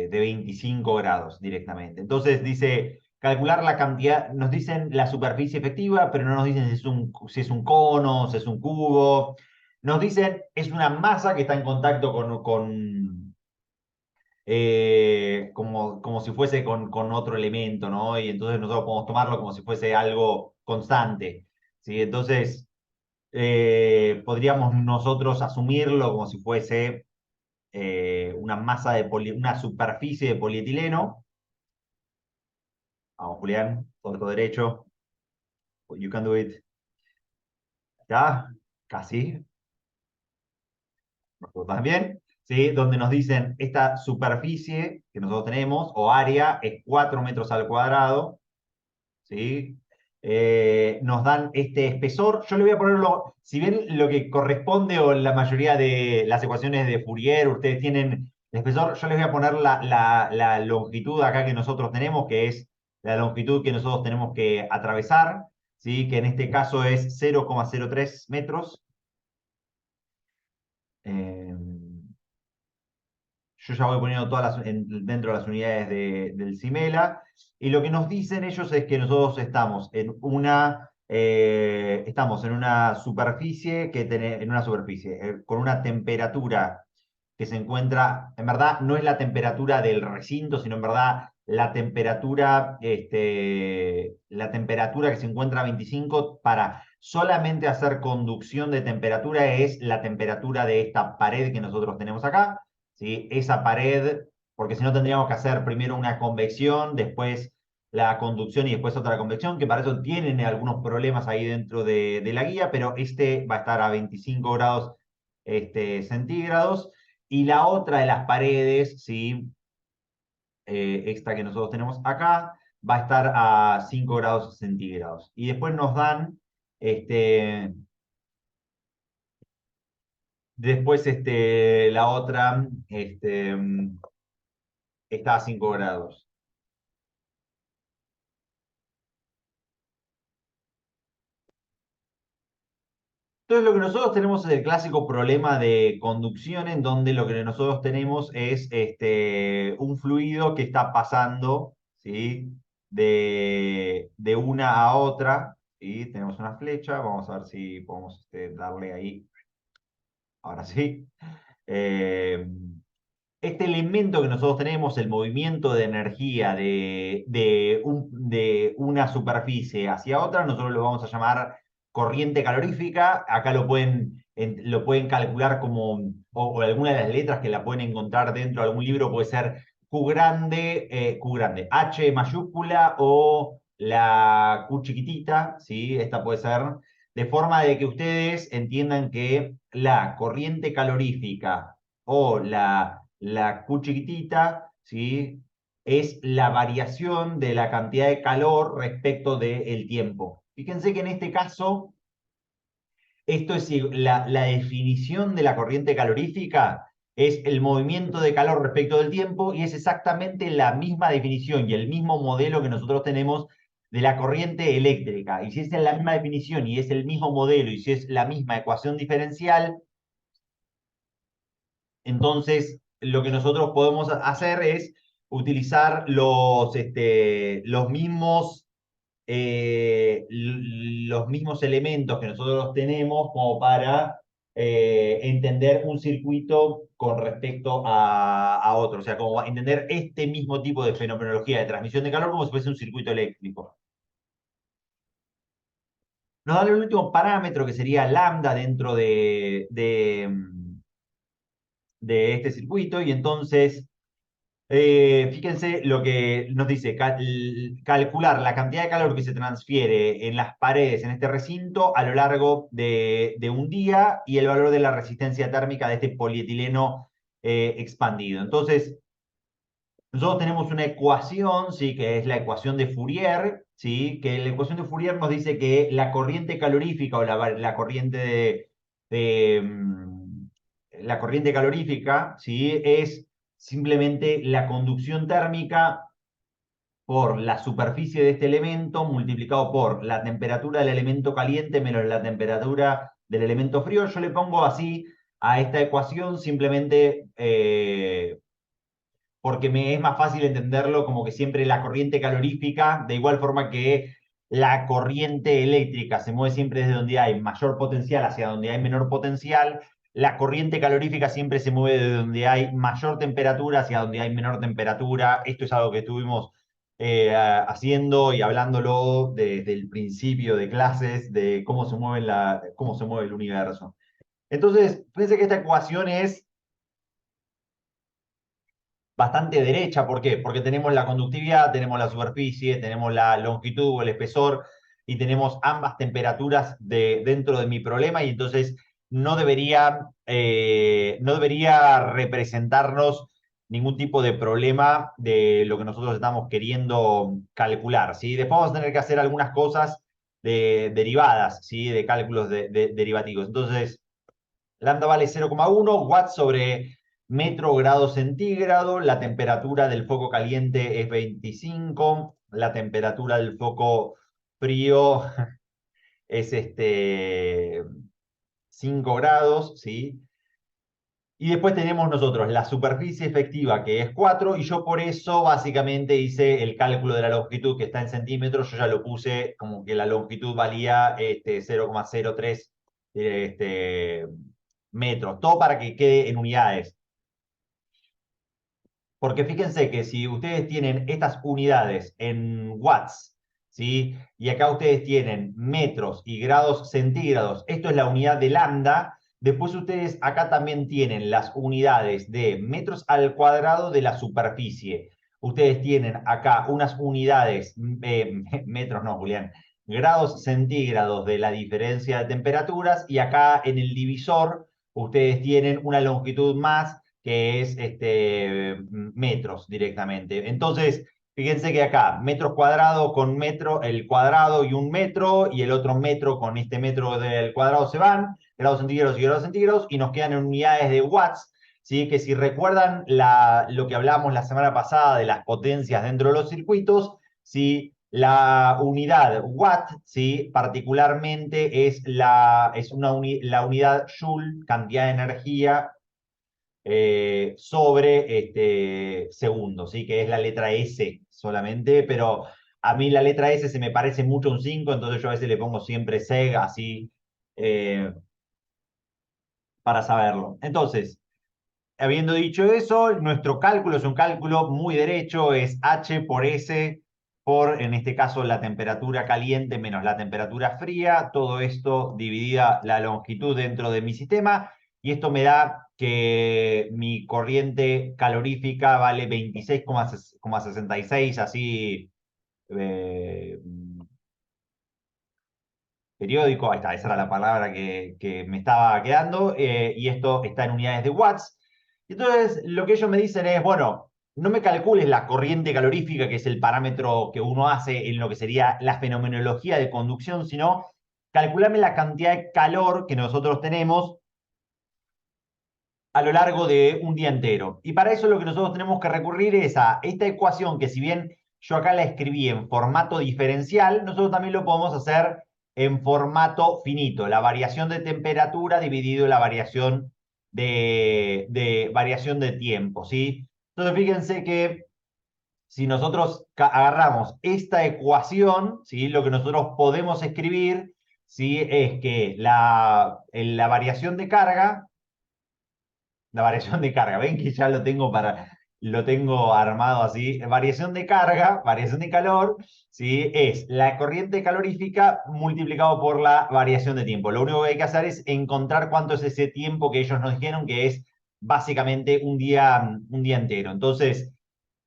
25 grados directamente. Entonces dice, calcular la cantidad, nos dicen la superficie efectiva, pero no nos dicen si es un cono, si es un cubo. Nos dicen, es una masa que está en contacto como si fuese con otro elemento, ¿no? Y entonces nosotros podemos tomarlo como si fuese algo constante, ¿sí? Entonces, podríamos nosotros asumirlo como si fuese una masa una superficie de polietileno. Vamos, Julián, todo derecho. You can do it. ¿Ya? Casi. También, ¿sí? Donde nos dicen esta superficie que nosotros tenemos, o área, es 4 metros al cuadrado, ¿sí? Nos dan este espesor. Yo le voy a ponerlo, si bien lo que corresponde o la mayoría de las ecuaciones de Fourier, ustedes tienen el espesor, yo les voy a poner la longitud acá que nosotros tenemos, que es la longitud que nosotros tenemos que atravesar, ¿sí? Que en este caso es 0,03 metros. Eh, yo ya voy poniendo dentro de las unidades del CIMELA. Y lo que nos dicen ellos es que nosotros estamos en una superficie con una temperatura que se encuentra, en verdad, no es la temperatura del recinto, sino en verdad la temperatura que se encuentra a 25 para solamente hacer conducción de temperatura es la temperatura de esta pared que nosotros tenemos acá. ¿Sí? Esa pared, porque si no tendríamos que hacer primero una convección, después la conducción y después otra convección, que para eso tienen algunos problemas ahí dentro de la guía, pero este va a estar a 25 grados centígrados. Y la otra de las paredes, ¿sí? Esta que nosotros tenemos acá, va a estar a 5 grados centígrados. Y después nos dan este, después la otra está a 5 grados. Entonces, lo que nosotros tenemos es el clásico problema de conducción, en donde lo que nosotros tenemos es un fluido que está pasando, ¿sí? De una a otra, ¿sí? Tenemos una flecha, vamos a ver si podemos darle ahí. Ahora sí. Eh, este elemento que nosotros tenemos, el movimiento de energía de una superficie hacia otra, nosotros lo vamos a llamar corriente calorífica. Acá lo pueden calcular como, o alguna de las letras que la pueden encontrar dentro de algún libro puede ser Q grande, H mayúscula o la Q chiquitita, ¿sí? Esta puede ser, de forma de que ustedes entiendan que la corriente calorífica o la Q chiquitita, ¿sí? Es la variación de la cantidad de calor respecto del tiempo. Fíjense que en este caso, esto es la definición de la corriente calorífica, es el movimiento de calor respecto del tiempo y es exactamente la misma definición y el mismo modelo que nosotros tenemos de la corriente eléctrica. Y si es la misma definición y es el mismo modelo y si es la misma ecuación diferencial, entonces, lo que nosotros podemos hacer es utilizar los mismos elementos que nosotros tenemos como para entender un circuito con respecto a otro. O sea, como entender este mismo tipo de fenomenología de transmisión de calor como si fuese un circuito eléctrico. Nos da el último parámetro que sería lambda dentro de este circuito y entonces fíjense lo que nos dice, calcular la cantidad de calor que se transfiere en las paredes en este recinto a lo largo de un día y el valor de la resistencia térmica de este polietileno expandido. Entonces, nosotros tenemos una ecuación, ¿sí? Que es la ecuación de Fourier, ¿sí? Que la ecuación de Fourier nos dice que la corriente calorífica o la corriente de, mm, la corriente calorífica, ¿sí? Es simplemente la conducción térmica por la superficie de este elemento multiplicado por la temperatura del elemento caliente menos la temperatura del elemento frío. Yo le pongo así a esta ecuación simplemente porque me es más fácil entenderlo como que siempre la corriente calorífica, de igual forma que la corriente eléctrica se mueve siempre desde donde hay mayor potencial hacia donde hay menor potencial, la corriente calorífica siempre se mueve desde donde hay mayor temperatura hacia donde hay menor temperatura. Esto es algo que estuvimos haciendo y hablándolo desde el principio de clases, de cómo se mueve el universo. Entonces, fíjense que esta ecuación es bastante derecha. ¿Por qué? Porque tenemos la conductividad, tenemos la superficie, tenemos la longitud o el espesor y tenemos ambas temperaturas dentro de mi problema y entonces no debería representarnos ningún tipo de problema de lo que nosotros estamos queriendo calcular, ¿sí? Después vamos a tener que hacer algunas cosas derivadas, ¿sí? De cálculos derivativos. Entonces, lambda vale 0,1 watts sobre metro grado centígrado. La temperatura del foco caliente es 25. La temperatura del foco frío es 5 grados, ¿sí? Y después tenemos nosotros la superficie efectiva, que es 4, y yo por eso básicamente hice el cálculo de la longitud, que está en centímetros. Yo ya lo puse como que la longitud valía 0,03 metros, todo para que quede en unidades. Porque fíjense que si ustedes tienen estas unidades en watts, ¿sí? Y acá ustedes tienen metros y grados centígrados, esto es la unidad de lambda. Después ustedes acá también tienen las unidades de metros al cuadrado de la superficie. Ustedes tienen acá unas unidades, metros no, Julián, grados centígrados de la diferencia de temperaturas, y acá en el divisor ustedes tienen una longitud más que es metros directamente. Entonces, fíjense que acá, metros cuadrados con metro, el cuadrado y un metro, y el otro metro con este metro del cuadrado se van, grados centígrados y grados centígrados, y nos quedan en unidades de watts, ¿sí? Que si recuerdan lo que hablamos la semana pasada de las potencias dentro de los circuitos, ¿sí? La unidad watt, ¿sí? Particularmente es la unidad joule, cantidad de energía sobre segundo, ¿sí? Que es la letra S solamente, pero a mí la letra S se me parece mucho a un 5, entonces yo a veces le pongo siempre seg, así, eh, para saberlo. Entonces, habiendo dicho eso, nuestro cálculo es un cálculo muy derecho, es H por S por, en este caso, la temperatura caliente menos la temperatura fría, todo esto dividida la longitud dentro de mi sistema, y esto me da que mi corriente calorífica vale 26,66, así eh, periódico. Ahí está, esa era la palabra que me estaba quedando, y esto está en unidades de watts. Entonces, lo que ellos me dicen es, bueno, no me calcules la corriente calorífica, que es el parámetro que uno hace en lo que sería la fenomenología de conducción, sino calculame la cantidad de calor que nosotros tenemos a lo largo de un día entero. Y para eso lo que nosotros tenemos que recurrir es a esta ecuación, que si bien yo acá la escribí en formato diferencial, nosotros también lo podemos hacer en formato finito, la variación de temperatura dividido la variación variación de tiempo, ¿sí? Entonces fíjense que si nosotros agarramos esta ecuación, ¿sí? Lo que nosotros podemos escribir, ¿sí? Es que la variación de carga, la variación de carga, ven que ya lo tengo armado así. Variación de carga, variación de calor, ¿sí? Es la corriente calorífica multiplicado por la variación de tiempo. Lo único que hay que hacer es encontrar cuánto es ese tiempo que ellos nos dijeron, que es básicamente un día entero. Entonces,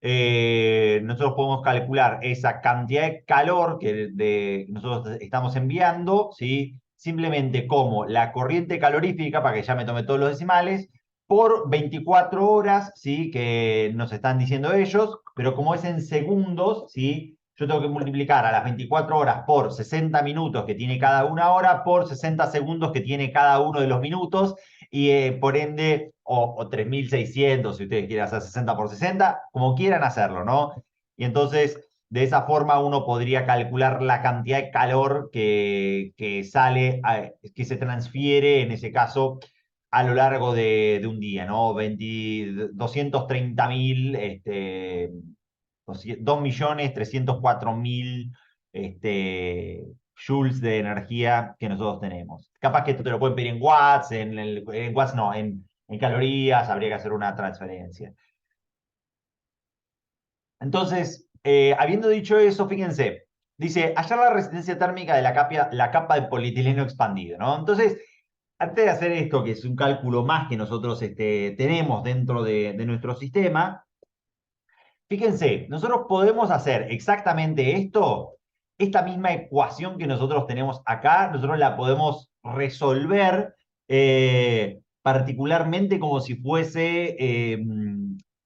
nosotros podemos calcular esa cantidad de calor que nosotros estamos enviando, ¿sí? Simplemente como la corriente calorífica, para que ya me tome todos los decimales, por 24 horas, ¿sí? Que nos están diciendo ellos, pero como es en segundos, ¿sí? Yo tengo que multiplicar a las 24 horas por 60 minutos que tiene cada una hora, por 60 segundos que tiene cada uno de los minutos, y por ende, o 3600, si ustedes quieren hacer 60 por 60, como quieran hacerlo, ¿no? Y entonces De esa forma uno podría calcular la cantidad de calor que sale, que se transfiere en ese caso a lo largo de un día, ¿no? 230.000, 2.304.000 joules de energía que nosotros tenemos. Capaz que esto te lo pueden pedir en watts, en watts no, en calorías, habría que hacer una transferencia. Entonces, habiendo dicho eso, fíjense, dice, hallar la resistencia térmica de la capa de polietileno expandido, ¿no? Entonces, antes de hacer esto, que es un cálculo más que nosotros tenemos dentro de nuestro sistema, fíjense, nosotros podemos hacer exactamente esto, esta misma ecuación que nosotros tenemos acá, nosotros la podemos resolver particularmente como si fuese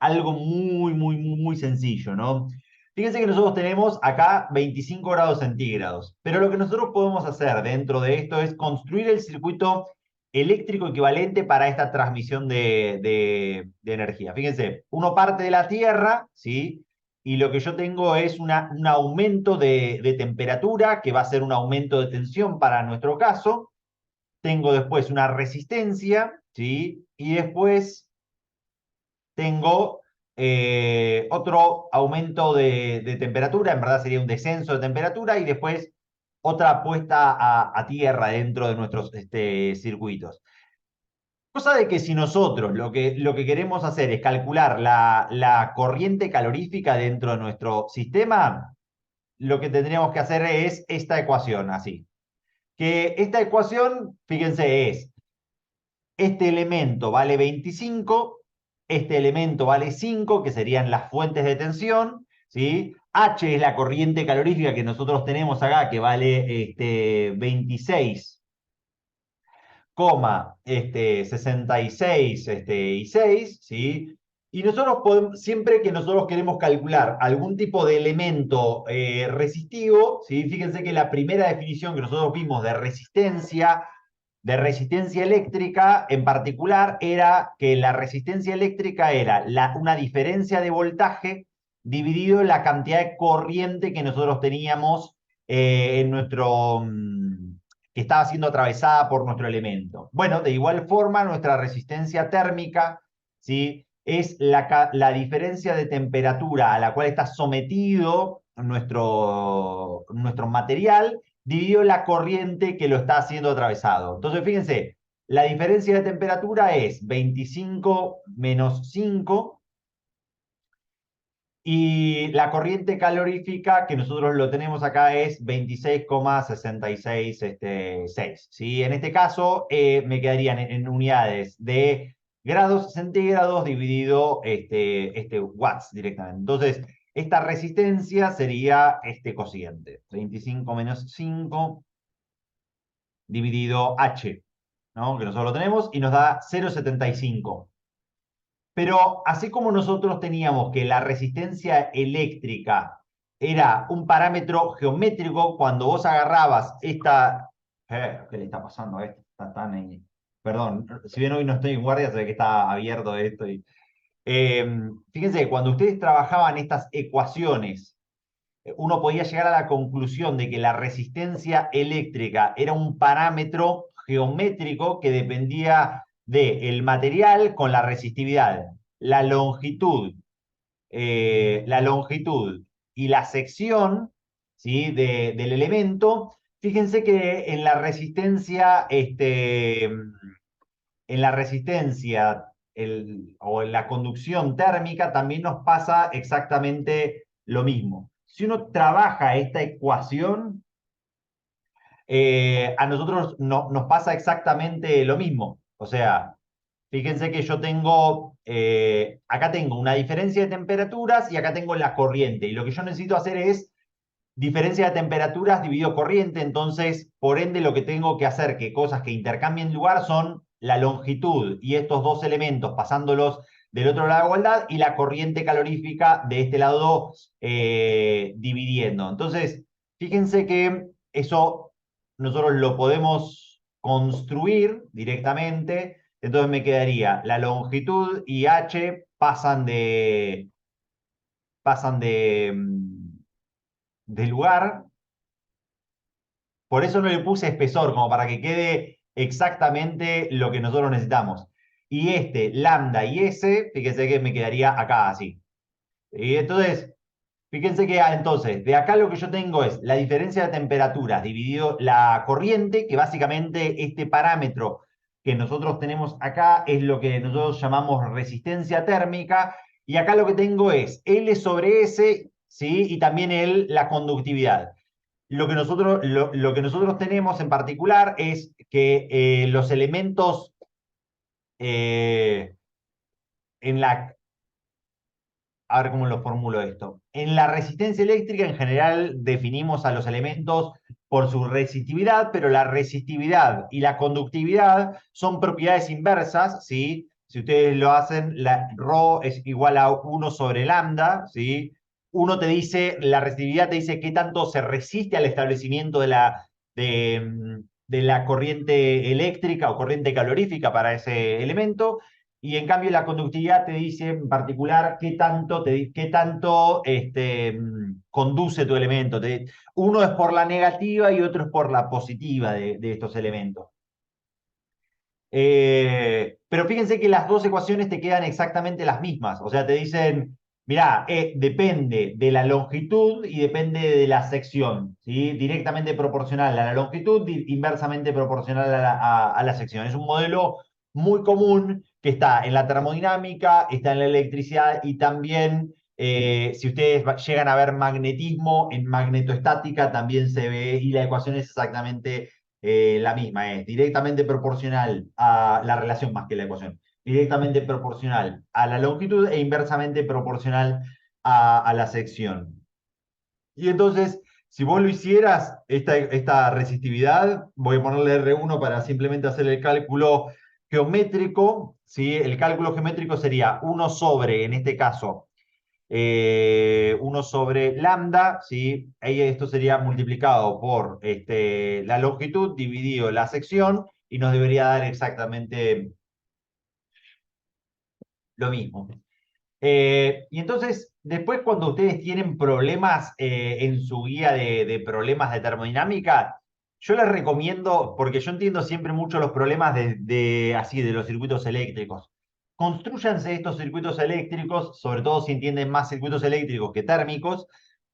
algo muy, muy, muy, muy sencillo, ¿no? Fíjense que nosotros tenemos acá 25 grados centígrados, pero lo que nosotros podemos hacer dentro de esto es construir el circuito eléctrico equivalente para esta transmisión de energía. Fíjense, uno parte de la Tierra, ¿sí? Y lo que yo tengo es un aumento de temperatura, que va a ser un aumento de tensión para nuestro caso. Tengo después una resistencia, ¿sí? Y después tengo otro aumento de temperatura, en verdad sería un descenso de temperatura, y después otra puesta a tierra dentro de nuestros circuitos. Cosa de que si nosotros lo que queremos hacer es calcular la corriente calorífica dentro de nuestro sistema, lo que tendríamos que hacer es esta ecuación, así. Que esta ecuación, fíjense, es este elemento vale 25, este elemento vale 5, que serían las fuentes de tensión, ¿sí? H es la corriente calorífica que nosotros tenemos acá, que vale 26 66 y 6, ¿sí? Y nosotros podemos, siempre que nosotros queremos calcular algún tipo de elemento resistivo, ¿sí? Fíjense que la primera definición que nosotros vimos de resistencia eléctrica en particular, era que la resistencia eléctrica era una diferencia de voltaje dividido en la cantidad de corriente que nosotros teníamos en que estaba siendo atravesada por nuestro elemento. Bueno, de igual forma, nuestra resistencia térmica, ¿sí? Es la diferencia de temperatura a la cual está sometido nuestro material, dividido la corriente que lo está haciendo atravesado. Entonces, fíjense, la diferencia de temperatura es 25 menos 5, y la corriente calorífica que nosotros lo tenemos acá es 26,66 6. ¿Sí? En este caso me quedarían en unidades de grados centígrados dividido watts directamente. Entonces, esta resistencia sería este cociente, 25 menos 5 dividido H, ¿no? Que nosotros lo tenemos y nos da 0,75. Pero así como nosotros teníamos que la resistencia eléctrica era un parámetro geométrico, cuando vos agarrabas esta... ¿Qué le está pasando a esto? Está tan Perdón, si bien hoy no estoy en guardia, se ve que está abierto esto. Fíjense, cuando ustedes trabajaban estas ecuaciones, uno podía llegar a la conclusión de que la resistencia eléctrica era un parámetro geométrico que dependía del material con la resistividad, la longitud, la longitud y la sección, ¿sí? Del elemento. Fíjense que en la resistencia o en la conducción térmica también nos pasa exactamente lo mismo. Si uno trabaja esta ecuación, a nosotros nos pasa exactamente lo mismo. O sea, fíjense que yo tengo, acá tengo una diferencia de temperaturas y acá tengo la corriente. Y lo que yo necesito hacer es diferencia de temperaturas dividido corriente. Entonces, por ende, lo que tengo que hacer, que cosas que intercambien lugar, son la longitud y estos dos elementos pasándolos del otro lado de la igualdad, y la corriente calorífica de este lado dividiendo. Entonces, fíjense que eso nosotros lo podemos construir directamente. Entonces me quedaría la longitud y H pasan de de lugar. Por eso no le puse espesor, como para que quede exactamente lo que nosotros necesitamos. Y este, lambda y S, fíjense que me quedaría acá así. Y entonces, fíjense que entonces, de acá lo que yo tengo es la diferencia de temperaturas dividido la corriente, que básicamente este parámetro que nosotros tenemos acá es lo que nosotros llamamos resistencia térmica, y acá lo que tengo es L sobre S, ¿sí? Y también la conductividad. Lo que nosotros tenemos en particular es que los elementos eh, en la a ver cómo lo formulo esto. En la resistencia eléctrica, en general, definimos a los elementos por su resistividad, pero la resistividad y la conductividad son propiedades inversas, ¿sí? Si ustedes lo hacen, la ρ es igual a 1 sobre lambda, ¿sí? Uno te dice, la resistividad te dice qué tanto se resiste al establecimiento de la corriente eléctrica o corriente calorífica para ese elemento, y en cambio la conductividad te dice en particular qué tanto conduce tu elemento. Uno es por la negativa y otro es por la positiva de estos elementos. Pero fíjense que las dos ecuaciones te quedan exactamente las mismas. O sea, te dicen, mirá, depende de la longitud y depende de la sección, ¿sí? Directamente proporcional a la longitud, inversamente proporcional a la sección. Es un modelo muy común que está en la termodinámica, está en la electricidad y también, si ustedes llegan a ver magnetismo, en magnetoestática también se ve y la ecuación es exactamente la misma, es directamente proporcional a la relación más que la ecuación, directamente proporcional a la longitud e inversamente proporcional a la sección. Y entonces, si vos lo hicieras, esta resistividad, voy a ponerle R1 para simplemente hacer el cálculo geométrico, ¿sí? El cálculo geométrico sería 1 sobre, en este caso, 1 sobre lambda, ¿sí? Ahí esto sería multiplicado por la longitud dividido la sección y nos debería dar exactamente lo mismo. Y entonces, después cuando ustedes tienen problemas en su guía de problemas de termodinámica, yo les recomiendo, porque yo entiendo siempre mucho los problemas así, de los circuitos eléctricos. Construyanse estos circuitos eléctricos, sobre todo si entienden más circuitos eléctricos que térmicos,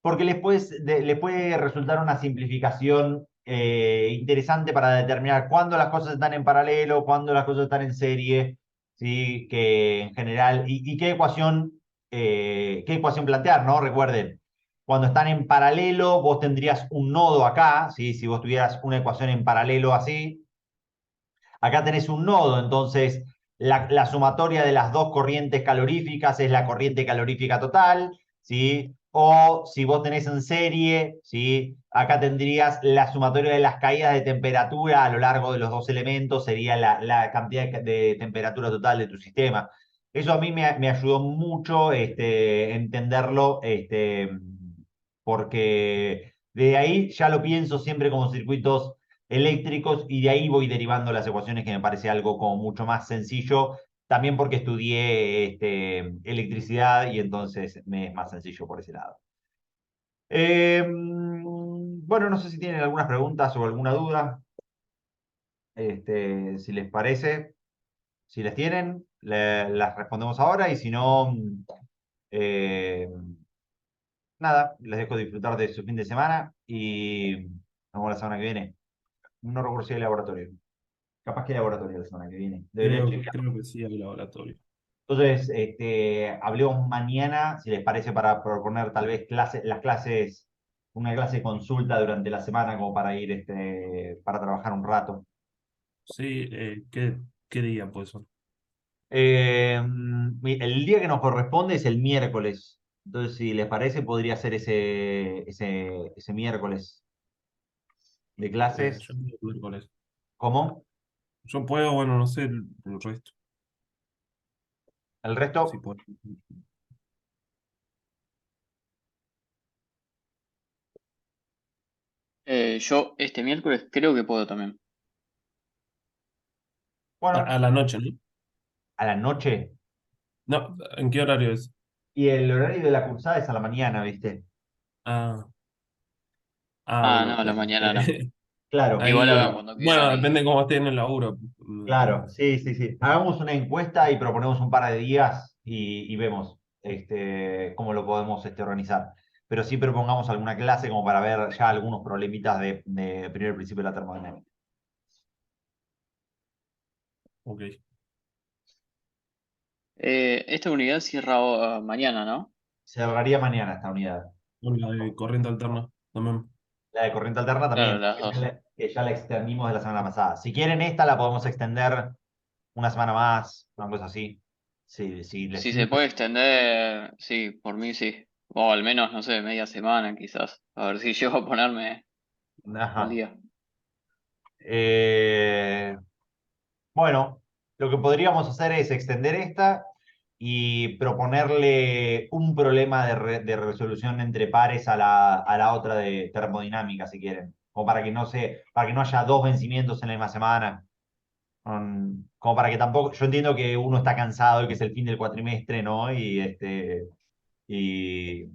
porque les puede resultar una simplificación interesante para determinar cuándo las cosas están en paralelo, cuándo las cosas están en serie, ¿sí? Que en general, y qué ecuación plantear, ¿no? Recuerden, cuando están en paralelo, vos tendrías un nodo acá, ¿sí? Si vos tuvieras una ecuación en paralelo así, acá tenés un nodo, entonces la sumatoria de las dos corrientes caloríficas es la corriente calorífica total, ¿sí? O si vos tenés en serie, ¿sí? Acá tendrías la sumatoria de las caídas de temperatura a lo largo de los dos elementos, sería la cantidad de temperatura total de tu sistema. Eso a mí me ayudó mucho entenderlo, porque de ahí ya lo pienso siempre como circuitos eléctricos y de ahí voy derivando las ecuaciones que me parece algo como mucho más sencillo, también porque estudié electricidad y entonces me es más sencillo por ese lado. Bueno, no sé si tienen algunas preguntas o alguna duda, si les parece, si las tienen, las respondemos ahora y si no, eh, nada, les dejo disfrutar de su fin de semana y nos vemos la semana que viene. No recuerdo si hay laboratorio. Capaz que hay laboratorio la semana que viene. Debería chequear. Creo que sí hay laboratorio. Entonces, hablemos mañana, si les parece, para proponer tal vez una clase de consulta durante la semana como para ir, para trabajar un rato. Sí, ¿qué día pues son? El día que nos corresponde es el miércoles. Entonces, si les parece, podría ser ese miércoles de clases. Yo puedo miércoles. ¿Cómo? Yo puedo, bueno, no sé el resto. ¿El Sí resto? puedo. Yo este miércoles creo que puedo también. Bueno, A la noche, ¿no? a la noche. No, ¿en qué horario es? Y el horario de la cursada es a la mañana, ¿viste? Ah, Ah, bueno, no, a la mañana no. Claro, Igual ahí, hagan cuando bueno, quieran depende de cómo estén en el laburo. claro, sí, sí, sí. Hagamos una encuesta y proponemos un par de días y vemos cómo lo podemos organizar. Pero sí propongamos alguna clase como para ver ya algunos problemitas de primer principio de la termodinámica. Ok. Esta unidad cierra mañana, ¿no? Cerraría mañana esta unidad. Bueno, la de corriente alterna también. La de corriente alterna Claro, también, las que ya dos. que ya la extendimos de la semana pasada. Si quieren esta, la podemos extender una semana más, una cosa así. Si les Si se sirve. puede extender, sí, por mí sí. O al menos, no sé, media semana quizás. A ver si llego a ponerme al Ajá. día. Eh, Bueno, lo que podríamos hacer es extender esta y proponerle un problema de resolución entre pares a la otra de termodinámica, si quieren. Como para que para que no haya dos vencimientos en la misma semana. Como para que tampoco, yo entiendo que uno está cansado y que es el fin del cuatrimestre, ¿no? Y, y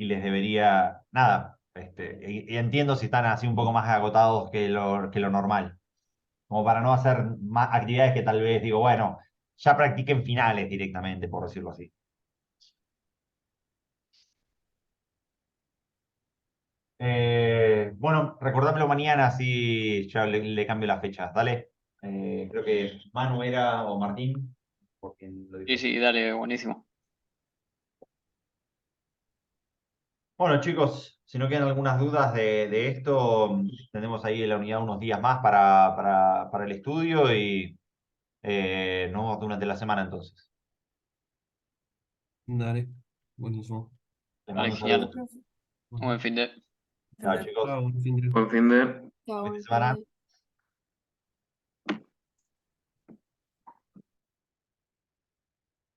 les debería, nada, y entiendo si están así un poco más agotados que lo normal, como para no hacer más actividades que tal vez digo, bueno, ya practiquen finales directamente, por decirlo así. Bueno, recordámelo mañana, así ya le cambio las fechas, ¿dale? Creo que Manu era o Martín, porque lo Sí, dijo. sí, dale, buenísimo. Bueno, chicos, si no quedan algunas dudas de esto, tenemos ahí en la unidad unos días más para el estudio y nos vemos durante la semana entonces. Dale. Buenísimo. Les Dale, mando un genial. saludo. Un buen fin de. Chao, chicos. Chao, buen fin de- Buen fin de... Fin de semana.